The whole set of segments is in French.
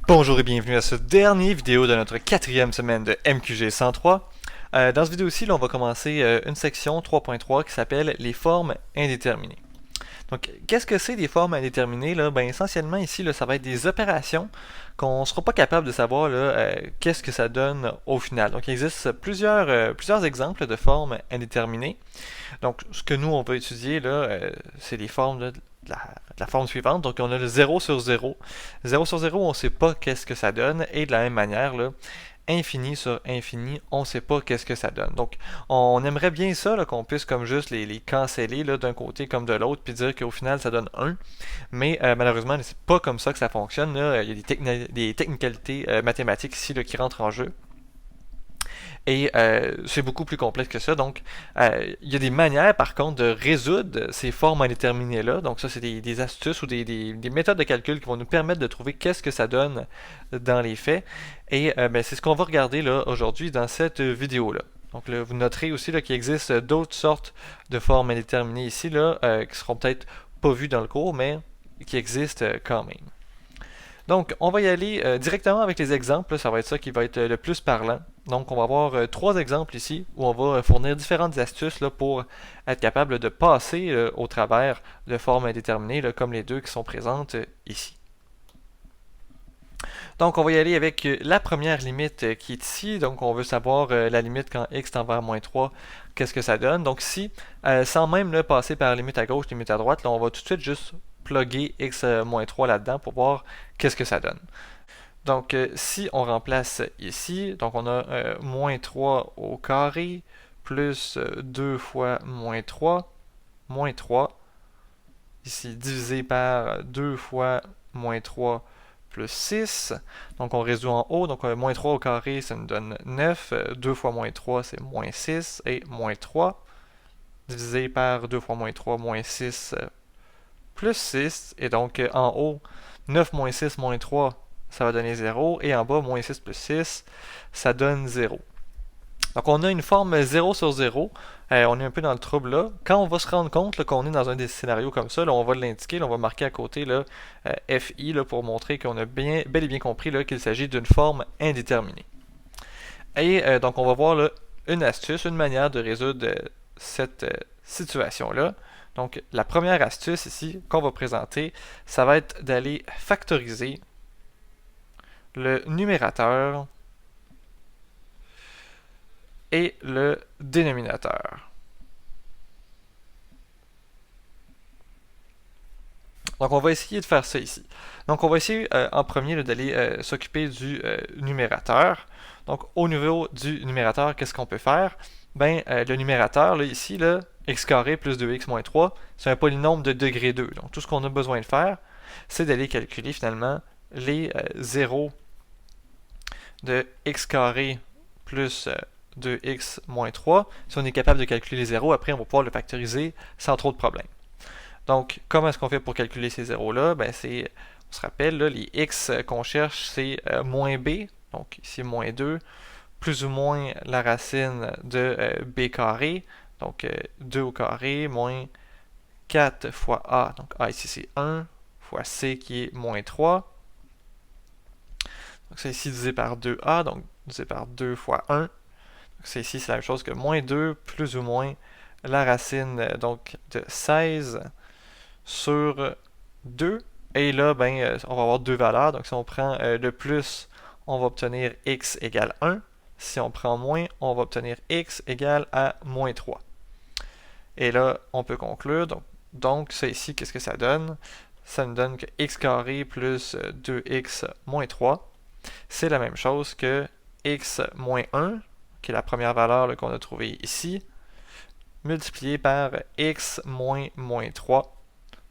Bonjour et bienvenue à cette dernière vidéo de notre quatrième semaine de MQG 103. Dans cette vidéo-ci, on va commencer une section 3.3 qui s'appelle les formes indéterminées. Donc, qu'est-ce que c'est des formes indéterminées là? Ben, essentiellement ici, là, ça va être des opérations qu'on ne sera pas capable de savoir qu'est-ce que ça donne au final. Donc, il existe plusieurs exemples de formes indéterminées. Donc, ce que nous, on va étudier, là, c'est les formes de la forme suivante. Donc, on a le 0 sur 0. 0 sur 0, on ne sait pas qu'est-ce que ça donne. Et de la même manière, là, infini sur infini, on ne sait pas qu'est-ce que ça donne. Donc, on aimerait bien ça, qu'on puisse comme juste les canceller d'un côté comme de l'autre, puis dire qu'au final, ça donne 1. Mais malheureusement, c'est pas comme ça que ça fonctionne. Là. Il y a des technicalités mathématiques ici là, qui rentrent en jeu. Et c'est beaucoup plus complexe que ça. Donc, il y a des manières, par contre, de résoudre ces formes indéterminées-là. Donc, ça, c'est des astuces ou des méthodes de calcul qui vont nous permettre de trouver qu'est-ce que ça donne dans les faits. Et ben, c'est ce qu'on va regarder là aujourd'hui dans cette vidéo-là. Donc, là, vous noterez aussi qu'il existe d'autres sortes de formes indéterminées ici, là, qui seront peut-être pas vues dans le cours, mais qui existent quand même. Donc, on va y aller directement avec les exemples. Là, ça va être ça qui va être le plus parlant. Donc, on va avoir trois exemples ici où on va fournir différentes astuces là, pour être capable de passer au travers de formes indéterminées, là, comme les deux qui sont présentes ici. Donc, on va y aller avec la première limite qui est ici. Donc, on veut savoir la limite quand x tend vers moins 3, qu'est-ce que ça donne. Donc, si, sans même là, passer par limite à gauche, limite à droite, là, on va tout de suite juste plugger x moins 3 là-dedans pour voir qu'est-ce que ça donne. Donc, si on remplace ici, donc on a moins 3 au carré, plus 2 fois moins 3, ici divisé par 2 fois moins 3 plus 6. Donc, on résout en haut, donc moins 3 au carré, ça nous donne 9, 2 fois moins 3, c'est moins 6, et moins 3, divisé par 2 fois moins 6, plus 6, et donc en haut, 9 moins 6 moins 3, ça va donner 0, et en bas, moins 6 plus 6, ça donne 0. Donc on a une forme 0 sur 0, on est un peu dans le trouble là. Quand on va se rendre compte qu'on est dans un des scénarios comme ça, là, on va l'indiquer, on va marquer à côté là, FI là, pour montrer qu'on a bel et bien compris qu'il s'agit d'une forme indéterminée. Et donc on va voir là, une astuce, une manière de résoudre cette situation-là. Donc, la première astuce ici qu'on va présenter, ça va être d'aller factoriser le numérateur et le dénominateur. Donc, on va essayer de faire ça ici. Donc, on va essayer en premier d'aller s'occuper du numérateur. Donc, au niveau du numérateur, qu'est-ce qu'on peut faire? Ben, le numérateur, là, ici, là, x carré plus 2x moins 3, c'est un polynôme de degré 2. Donc, tout ce qu'on a besoin de faire, c'est d'aller calculer finalement les zéros de x carré plus 2x moins 3. Si on est capable de calculer les zéros, après, on va pouvoir le factoriser sans trop de problèmes. Donc, comment est-ce qu'on fait pour calculer ces zéros-là? Ben, on se rappelle, là, les x qu'on cherche, c'est moins b, donc ici moins 2, plus ou moins la racine de b carré, donc 2 au carré, moins 4 fois a, donc a ici c'est 1, fois c qui est moins 3. Donc c'est ici divisé par 2a, donc divisé par 2 fois 1. Donc c'est ici c'est la même chose que moins 2, plus ou moins la racine donc de 16 sur 2. Et là, ben, on va avoir deux valeurs. Donc si on prend le plus, on va obtenir x égale 1. Si on prend moins, on va obtenir x égale à moins 3. Et là, on peut conclure. Donc ça ici, qu'est-ce que ça donne? Ça nous donne que x carré plus 2x moins 3, c'est la même chose que x moins 1, qui est la première valeur qu'on a trouvée ici, multiplié par x moins 3.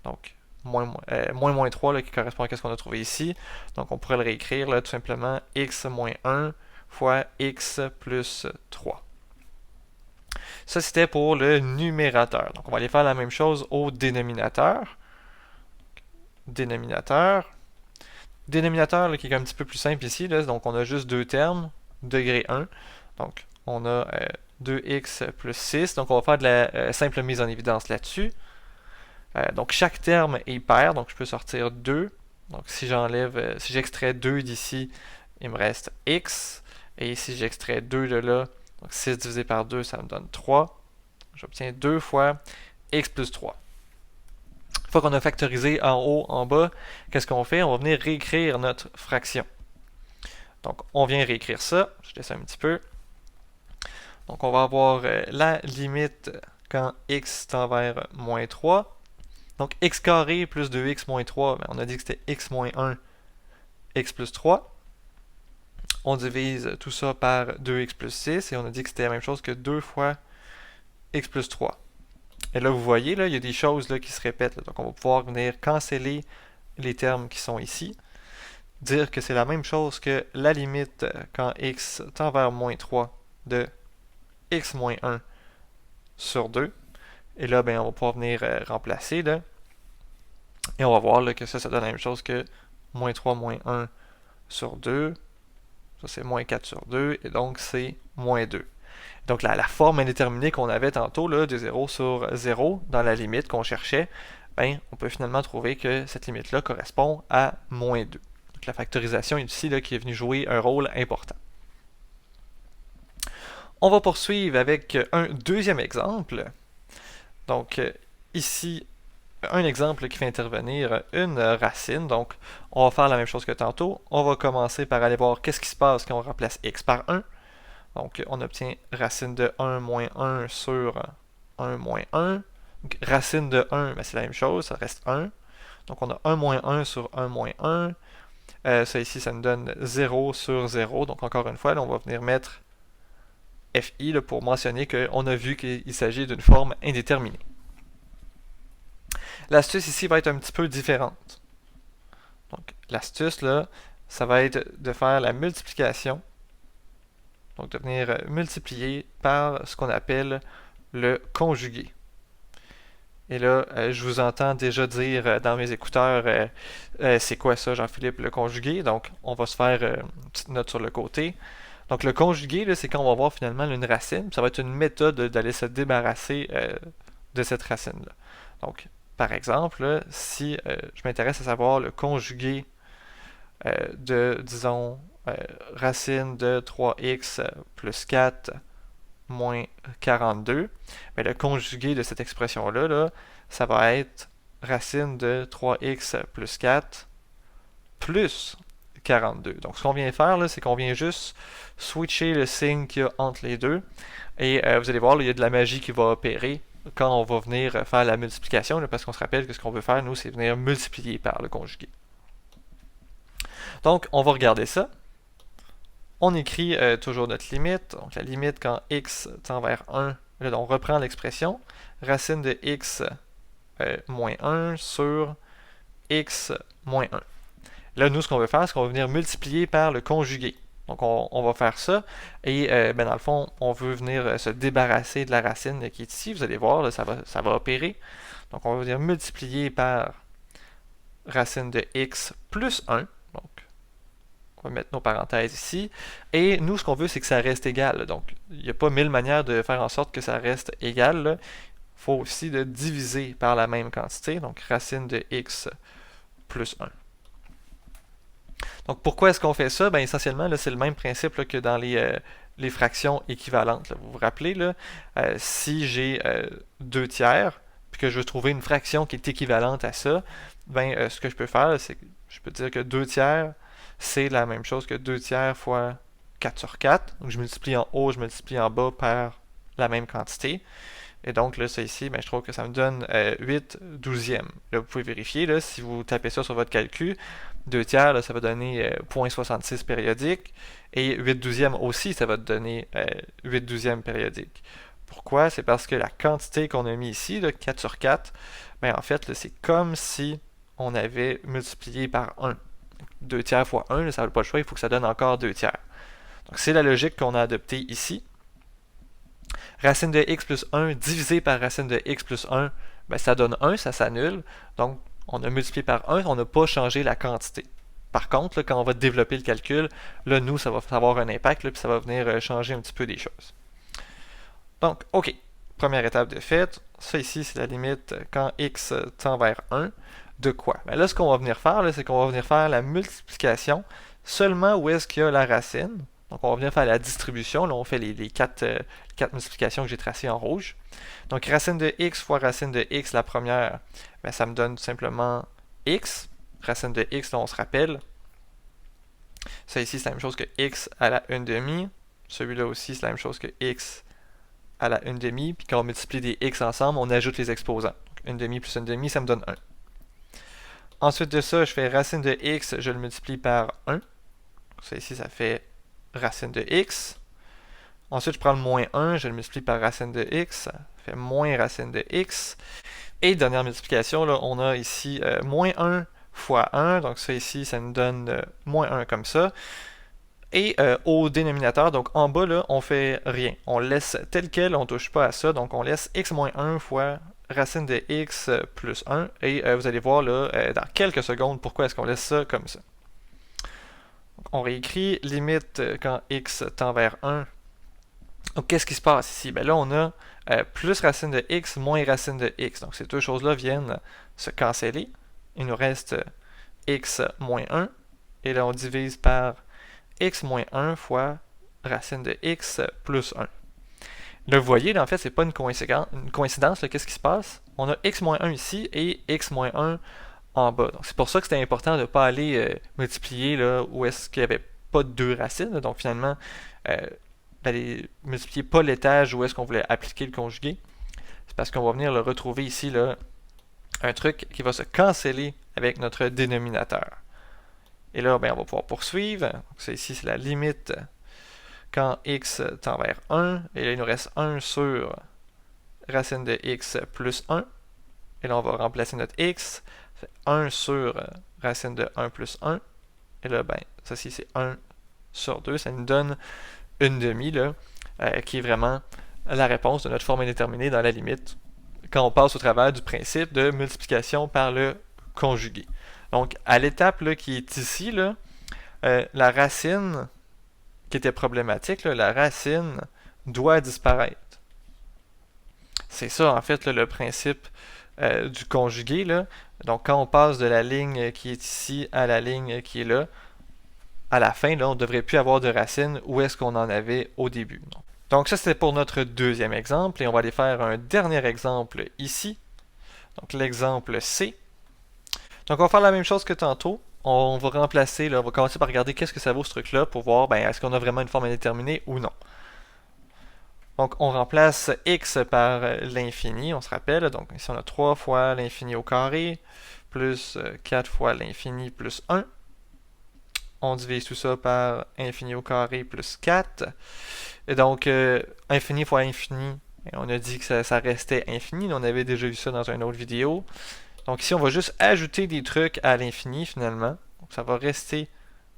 Donc, moins 3 là, qui correspond à ce qu'on a trouvé ici. Donc, on pourrait le réécrire là, tout simplement x moins 1 fois x plus 3. Ça, c'était pour le numérateur. Donc, on va aller faire la même chose au dénominateur. Dénominateur. Dénominateur là, qui est un petit peu plus simple ici. Là, donc, on a juste deux termes, degré 1. Donc, on a 2x plus 6. Donc, on va faire de la simple mise en évidence là-dessus. Donc, chaque terme est pair. Donc, je peux sortir 2. Donc, si j'enlève, si j'extrais 2 d'ici, il me reste x. Et si j'extrais 2 de là, donc 6 divisé par 2, ça me donne 3. J'obtiens 2 fois x plus 3. Une fois qu'on a factorisé en haut, en bas, qu'est-ce qu'on fait? On va venir réécrire notre fraction. Donc, on vient réécrire ça. Je laisse un petit peu. Donc, on va avoir la limite quand x tend vers moins 3. Donc, x carré plus 2x moins 3, ben, on a dit que c'était x moins 1, x plus 3. On divise tout ça par 2x plus 6, et on a dit que c'était la même chose que 2 fois x plus 3. Et là, vous voyez, là, il y a des choses là, qui se répètent. Là. Donc, on va pouvoir venir canceller les termes qui sont ici. Dire que c'est la même chose que la limite quand x tend vers moins 3 de x moins 1 sur 2. Et là, ben, on va pouvoir venir remplacer. Là. Et on va voir là, que ça donne la même chose que moins 3 moins 1 sur 2. Ça, c'est moins 4 sur 2. Et donc, c'est moins 2. Donc, la forme indéterminée qu'on avait tantôt, là, de 0 sur 0, dans la limite qu'on cherchait, ben, on peut finalement trouver que cette limite-là correspond à moins 2. Donc, la factorisation ici là, qui est venue jouer un rôle important. On va poursuivre avec un deuxième exemple. Donc, ici, un exemple qui fait intervenir une racine. Donc, on va faire la même chose que tantôt. On va commencer par aller voir qu'est-ce qui se passe quand on remplace x par 1. Donc, on obtient racine de 1 moins 1 sur 1 moins 1. Donc, racine de 1, ben, c'est la même chose, ça reste 1. Donc, on a 1 moins 1 sur 1 moins 1. Ça ici, ça nous donne 0 sur 0. Donc, encore une fois, là, on va venir mettre FI là, pour mentionner qu'on a vu qu'il s'agit d'une forme indéterminée. L'astuce ici va être un petit peu différente. Donc, l'astuce, là, ça va être de faire la multiplication. Donc, de venir multiplier par ce qu'on appelle le conjugué. Et là, je vous entends déjà dire dans mes écouteurs, c'est quoi ça, Jean-Philippe, le conjugué? Donc, on va se faire une petite note sur le côté. Donc, le conjugué, c'est quand on va voir finalement une racine. Ça va être une méthode d'aller se débarrasser de cette racine-là. Donc, par exemple, là, si je m'intéresse à savoir le conjugué de, disons, racine de 3x plus 4 moins 42, mais le conjugué de cette expression-là, là, ça va être racine de 3x plus 4 plus 42. Donc, ce qu'on vient faire, c'est qu'on vient juste switcher le signe qu'il y a entre les deux. Et vous allez voir, là, il y a de la magie qui va opérer quand on va venir faire la multiplication, là, parce qu'on se rappelle que ce qu'on veut faire, nous, c'est venir multiplier par le conjugué. Donc, on va regarder ça. On écrit toujours notre limite. Donc, la limite quand x tend vers 1, là, on reprend l'expression. Racine de x moins 1 sur x moins 1. Là, nous, ce qu'on veut faire, c'est qu'on va venir multiplier par le conjugué. Donc, on va faire ça. Et ben, dans le fond, on veut venir se débarrasser de la racine qui est ici. Vous allez voir, là, ça va opérer. Donc, on va venir multiplier par racine de x plus 1. Donc, on va mettre nos parenthèses ici. Et nous, ce qu'on veut, c'est que ça reste égal. Donc, il n'y a pas 1000 manières de faire en sorte que ça reste égal. Il faut aussi de diviser par la même quantité. Donc, racine de x plus 1. Donc, pourquoi est-ce qu'on fait ça? Ben, essentiellement, c'est le même principe là, que dans les fractions équivalentes. Là. Vous vous rappelez, là, si j'ai 2 tiers, puis que je veux trouver une fraction qui est équivalente à ça, ben, ce que je peux faire, c'est que je peux dire que 2 tiers, c'est la même chose que 2 tiers fois 4 sur 4. Donc, je multiplie en haut, je multiplie en bas par la même quantité. Et donc, là, ça ici, ben, je trouve que ça me donne 8 douzièmes. Là, vous pouvez vérifier, là, si vous tapez ça sur votre calcul, 2 tiers, là, ça va donner 0.66 périodique. Et 8 douzièmes aussi, ça va te donner 8 douzièmes périodique. Pourquoi? C'est parce que la quantité qu'on a mis ici, là, 4 sur 4, ben, en fait, c'est comme si on avait multiplié par 1. 2 tiers fois 1, là, ça n'a pas le choix, il faut que ça donne encore 2 tiers. Donc, c'est la logique qu'on a adoptée ici. racine de x plus 1 divisé par racine de x plus 1, ben, ça donne 1, ça s'annule. Donc, on a multiplié par 1, on n'a pas changé la quantité. Par contre, là, quand on va développer le calcul, là, nous, ça va avoir un impact, là, puis ça va venir changer un petit peu des choses. Donc, OK. Première étape de fait. Ça ici, c'est la limite quand x tend vers 1. De quoi? Ben là, ce qu'on va venir faire, c'est qu'on va venir faire la multiplication seulement où est-ce qu'il y a la racine. Donc, on va venir faire la distribution. Là, on fait les 4 multiplications que j'ai tracées en rouge. Donc, racine de x fois racine de x, la première, ben, ça me donne tout simplement x. Racine de x, là, on se rappelle. Ça ici, c'est la même chose que x à la 1/2. Celui-là aussi, c'est la même chose que x à la 1/2. Puis quand on multiplie des x ensemble, on ajoute les exposants. Donc, 1/2 plus 1/2, ça me donne 1. Ensuite de ça, je fais racine de x, je le multiplie par 1. Ça ici, ça fait racine de x. Ensuite, je prends le moins 1, je le multiplie par racine de x, ça fait moins racine de x. Et dernière multiplication, là, on a ici moins 1 fois 1, donc ça ici, ça nous donne moins 1 comme ça. Et au dénominateur, donc en bas, là, on fait rien. On laisse tel quel, on ne touche pas à ça, donc on laisse x moins 1 fois racine de x plus 1, et vous allez voir là, dans quelques secondes pourquoi est-ce qu'on laisse ça comme ça. Donc, on réécrit limite quand x tend vers 1. Donc qu'est-ce qui se passe ici? Ben là, on a plus racine de x moins racine de x. Donc ces deux choses-là viennent se canceller. Il nous reste x moins 1, et là on divise par x moins 1 fois racine de x plus 1. Là, vous voyez, là, en fait, c'est pas une coïncidence. Qu'est-ce qui se passe? On a x moins 1 ici et x moins 1 en bas. Donc, c'est pour ça que c'était important de ne pas aller multiplier là, où est-ce qu'il n'y avait pas de deux racines. Là. Donc, finalement, d'aller multiplier pas l'étage où est-ce qu'on voulait appliquer le conjugué. C'est parce qu'on va venir le retrouver ici, là, un truc qui va se canceller avec notre dénominateur. Et là, ben, on va pouvoir poursuivre. Donc, ça ici, c'est la limite quand x tend vers 1. Et là, il nous reste 1 sur racine de x plus 1. Et là, on va remplacer notre x. C'est 1 sur racine de 1 plus 1. Et là, ben, ça ici, c'est 1 sur 2. Ça nous donne une demi, là, qui est vraiment la réponse de notre forme indéterminée dans la limite quand on passe au travers du principe de multiplication par le conjugué. Donc, à l'étape qui est ici, là, la racine qui était problématique, là, la racine doit disparaître. C'est ça, en fait, là, le principe du conjugué. Là. Donc, quand on passe de la ligne qui est ici à la ligne qui est là, à la fin, là, on ne devrait plus avoir de racine où est-ce qu'on en avait au début. Donc, ça, c'était pour notre deuxième exemple. Et on va aller faire un dernier exemple ici. Donc, l'exemple C. Donc, on va faire la même chose que tantôt. On va remplacer, là, on va commencer par regarder qu'est-ce que ça vaut ce truc-là pour voir est-ce qu'on a vraiment une forme indéterminée ou non. Donc, on remplace x par l'infini, on se rappelle. Donc, ici, on a 3 fois l'infini au carré, plus 4 fois l'infini plus 1. On divise tout ça par infini au carré plus 4. Et donc, infini fois infini, on a dit que ça restait infini. On avait déjà vu ça dans une autre vidéo. Donc ici, on va juste ajouter des trucs à l'infini, finalement. Donc ça va rester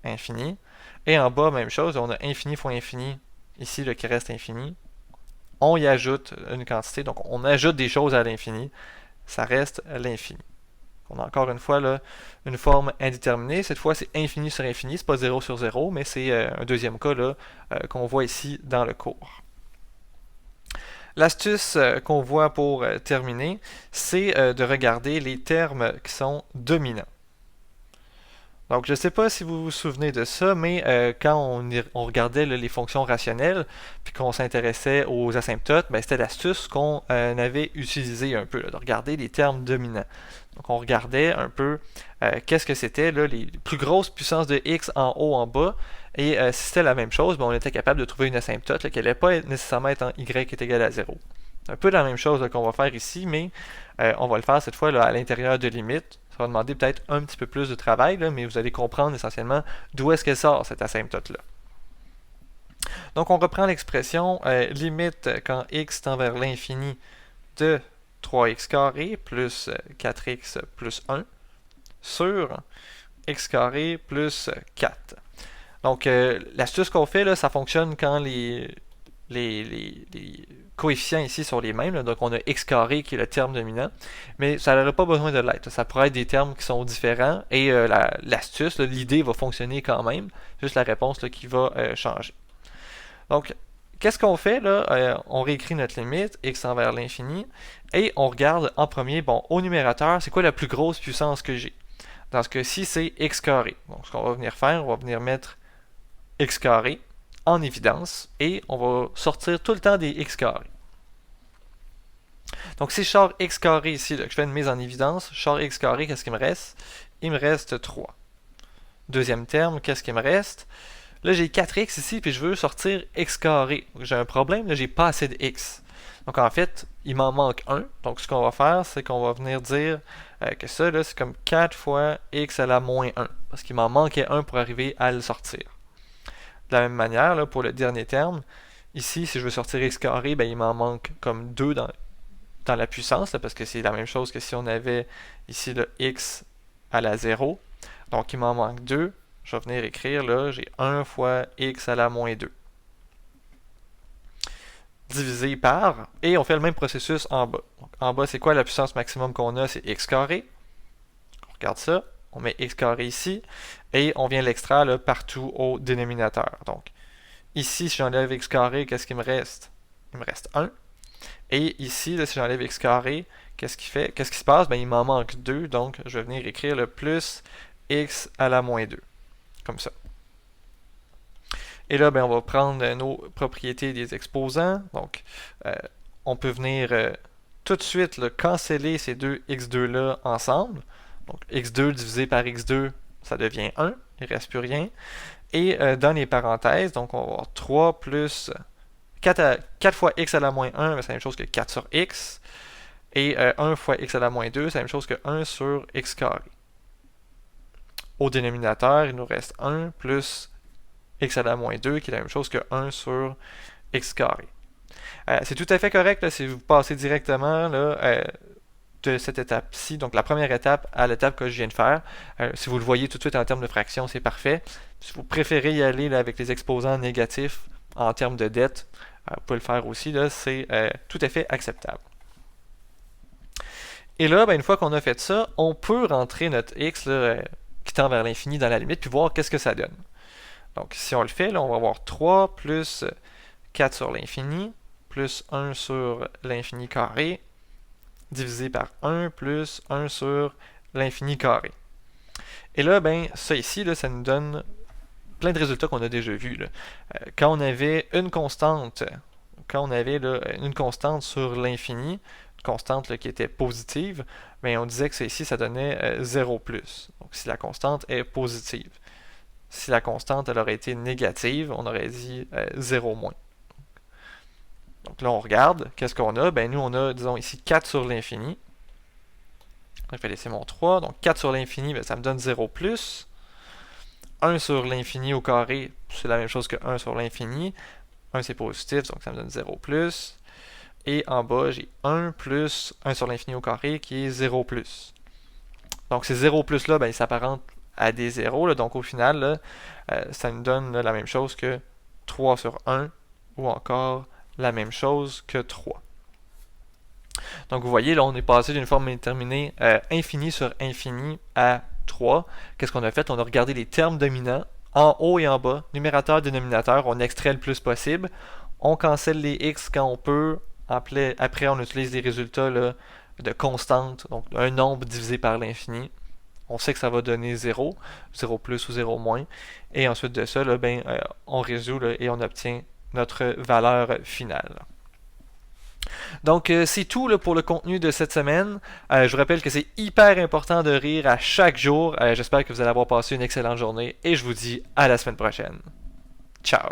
infini. Et en bas, même chose, on a infini fois infini, ici, là, qui reste infini. On y ajoute une quantité, donc on ajoute des choses à l'infini. Ça reste l'infini. On a encore une fois là, une forme indéterminée. Cette fois, c'est infini sur infini. C'est pas 0 sur 0, mais c'est un deuxième cas qu'on voit ici dans le cours. L'astuce qu'on voit pour terminer, c'est de regarder les termes qui sont dominants. Donc, je ne sais pas si vous vous souvenez de ça, mais quand on regardait là, les fonctions rationnelles, puis qu'on s'intéressait aux asymptotes, c'était l'astuce qu'on avait utilisée un peu, là, de regarder les termes dominants. Donc, on regardait un peu qu'est-ce que c'était les plus grosses puissances de x en haut, en bas, et si c'était la même chose, on était capable de trouver une asymptote qui n'allait pas nécessairement être en y est égal à 0. Un peu la même chose qu'on va faire ici, mais on va le faire cette fois à l'intérieur de limites. Ça va demander peut-être un petit peu plus de travail, là, mais vous allez comprendre essentiellement d'où est-ce qu'elle sort, cette asymptote-là. Donc, on reprend l'expression limite quand x tend vers l'infini de 3x carré plus 4x plus 1 sur x carré plus 4. Donc, l'astuce qu'on fait, là, ça fonctionne quand les coefficients ici sont les mêmes, là, donc on a x carré qui est le terme dominant, mais ça n'aurait pas besoin de l'être. Ça pourrait être des termes qui sont différents, et l'astuce, l'idée va fonctionner quand même, juste la réponse là, qui va changer. Donc, qu'est-ce qu'on fait là? On réécrit notre limite, x envers l'infini, et on regarde en premier, bon, au numérateur, c'est quoi la plus grosse puissance que j'ai? Dans ce cas-ci, c'est x carré. Donc, ce qu'on va venir faire, on va venir mettre x carré en évidence, et on va sortir tout le temps des x carrés. Donc, si je sors x carré ici, là, que je fais une mise en évidence, je sors x carré, qu'est-ce qu'il me reste? Il me reste 3. Deuxième terme, qu'est-ce qu'il me reste? Là, j'ai 4x ici, puis je veux sortir x carré. J'ai un problème, là, j'ai pas assez de x. Donc, en fait, il m'en manque 1. Donc, ce qu'on va faire, c'est qu'on va venir dire que ça, là, c'est comme 4 fois x à la moins 1. Parce qu'il m'en manquait 1 pour arriver à le sortir. De la même manière, là, pour le dernier terme, ici, si je veux sortir x carré, ben, il m'en manque comme 2 dans la puissance, là, parce que c'est la même chose que si on avait ici le x à la 0. Donc, il m'en manque 2. Je vais venir écrire, là, j'ai 1 fois x à la moins 2. Divisé par, et on fait le même processus en bas. Donc, en bas, c'est quoi la puissance maximum qu'on a? C'est x carré. On regarde ça. On met x carré ici, et on vient l'extraire partout au dénominateur. Donc, ici, si j'enlève x carré, qu'est-ce qu'il me reste? Il me reste 1. Et ici, là, si j'enlève x carré, qu'est-ce qui se passe? Ben, il m'en manque 2, donc je vais venir écrire le plus x à la moins 2. Comme ça. Et là, ben, on va prendre nos propriétés des exposants. Donc, on peut venir tout de suite là, canceller ces deux x2-là ensemble. Donc, x2 divisé par x2, ça devient 1. Il ne reste plus rien. Et dans les parenthèses, donc on va avoir 3 plus 4 fois x à la moins 1, ben, c'est la même chose que 4 sur x. Et 1 fois x à la moins 2, c'est la même chose que 1 sur x carré. Au dénominateur, il nous reste 1 plus x à la moins 2, qui est la même chose que 1 sur x carré. C'est tout à fait correct là, si vous passez directement là, de cette étape-ci, donc la première étape à l'étape que je viens de faire. Si vous le voyez tout de suite en termes de fractions, c'est parfait. Si vous préférez y aller là, avec les exposants négatifs en termes de dette, vous pouvez le faire aussi, c'est tout à fait acceptable. Et là, ben, une fois qu'on a fait ça, on peut rentrer notre x là, qui tend vers l'infini dans la limite, puis voir qu'est-ce que ça donne. Donc, si on le fait, là, on va avoir 3 plus 4 sur l'infini, plus 1 sur l'infini carré, divisé par 1 plus 1 sur l'infini carré. Et là, ben, ça ici, là, ça nous donne plein de résultats qu'on a déjà vus. Quand on avait une constante, sur l'infini, une constante là, qui était positive, ben, on disait que ça ici, ça donnait 0 plus. Donc, si la constante est positive. Si la constante elle aurait été négative, on aurait dit 0 moins. Donc là, on regarde, qu'est-ce qu'on a? Ben nous, on a, disons ici, 4 sur l'infini. Je vais laisser mon 3. Donc 4 sur l'infini, ben, ça me donne 0 plus. 1 sur l'infini au carré, c'est la même chose que 1 sur l'infini. 1 c'est positif, donc ça me donne 0 plus. Et en bas, j'ai 1 plus 1 sur l'infini au carré qui est 0 plus. Donc ces 0 plus là, ben, ils s'apparentent à des zéros. Là, donc au final, là, ça nous donne là, la même chose que 3 sur 1 ou encore la même chose que 3. Donc vous voyez, là, on est passé d'une forme indéterminée infini sur infini à 3. Qu'est-ce qu'on a fait? On a regardé les termes dominants en haut et en bas, numérateur, dénominateur, on extrait le plus possible. On cancelle les x quand on peut. Après, on utilise des résultats là, de constantes, donc un nombre divisé par l'infini. On sait que ça va donner 0, 0 plus ou 0 moins. Et ensuite de ça, là, ben, on résout là, et on obtient notre valeur finale. Donc, c'est tout là, pour le contenu de cette semaine. Je vous rappelle que c'est hyper important de rire à chaque jour. J'espère que vous allez avoir passé une excellente journée et je vous dis à la semaine prochaine. Ciao!